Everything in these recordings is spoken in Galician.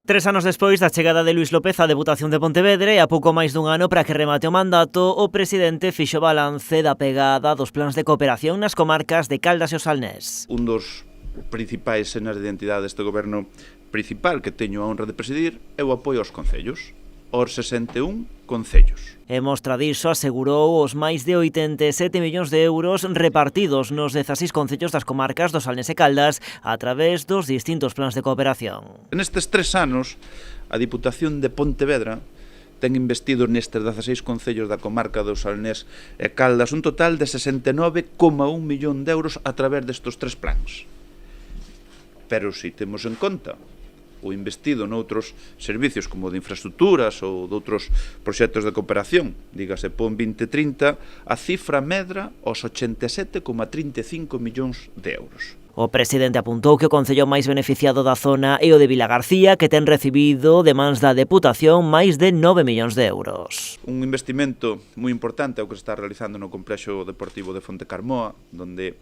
3 anos despois da chegada de Luís López á Deputación de Pontevedra e a pouco máis dun ano para que remate o mandato, o presidente fixo balance da pegada dos plans de cooperación nas comarcas de Caldas e o Salnés. Un dos principais señas de identidade deste goberno principal que teño a honra de presidir é o apoio aos concellos, aos 61 concellos. E mostra diso asegurou os máis de 87 millóns de euros repartidos nos 16 concellos das comarcas do Salnés e Caldas a través dos distintos plans de cooperación. Nestes 3 anos, a Diputación de Pontevedra ten investido nestes 16 concellos da comarca do Salnés e Caldas un total de 69,1 millón de euros a través destes 3 plans. Pero se temos en conta o investido noutros servicios como de infraestructuras ou de outros proxectos de cooperación, dígase PON 2030, a cifra medra aos 87,35 millóns de euros. O presidente apuntou que o concello máis beneficiado da zona é o de Vilagarcía, que ten recibido de mans da Deputación máis de 9 millóns de euros. Un investimento moi importante é o que se está realizando no complexo deportivo de Fontecarmoa, onde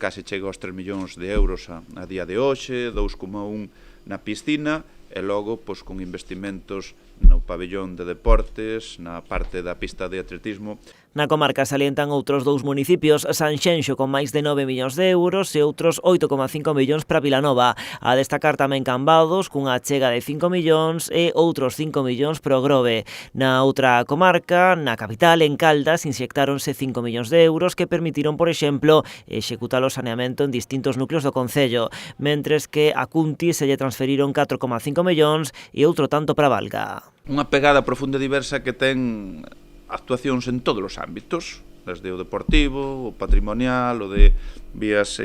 case chega aos 3 millóns de euros a día de hoxe, 2,1 na piscina e logo con investimentos no pabellón de deportes, na parte da pista de atletismo. Na comarca salientan outros 2 municipios, Sanxenxo con máis de 9 millóns de euros e outros 8,5 millóns para Vilanova. A destacar tamén Cambados, cunha achega de 5 millóns e outros 5 millóns para o Grove. Na outra comarca, na capital, en Caldas, inyectáronse 5 millóns de euros que permitiron, por exemplo, executar o saneamento en distintos núcleos do concello, mentres que a Cunti se lle transferiron 4,5 millóns e outro tanto para Valga. Unha pegada profunda e diversa que ten actuacións en todos os ámbitos, desde o deportivo, o patrimonial, o de vías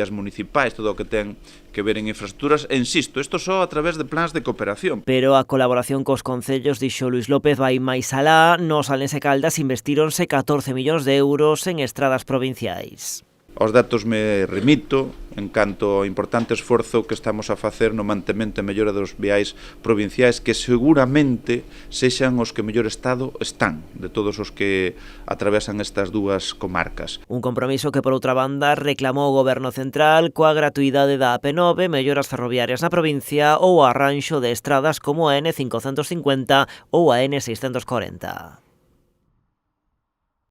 municipais, todo o que ten que ver en infraestructuras, e insisto, isto só a través de plans de cooperación. Pero a colaboración cos concellos, dixo Luís López, vai máis alá. Nos Salnés e Caldas investíronse 14 millóns de euros en estradas provinciais. Aos datos me remito en canto ao importante esforzo que estamos a facer no mantemento e mellora dos viais provinciais que seguramente sexan os que mellor estado están de todos os que atravesan estas dúas comarcas. Un compromiso que, por outra banda, reclamou o Goberno Central coa gratuidade da AP9, melloras ferroviarias na provincia ou o arranxo de estradas como a N550 ou a N640.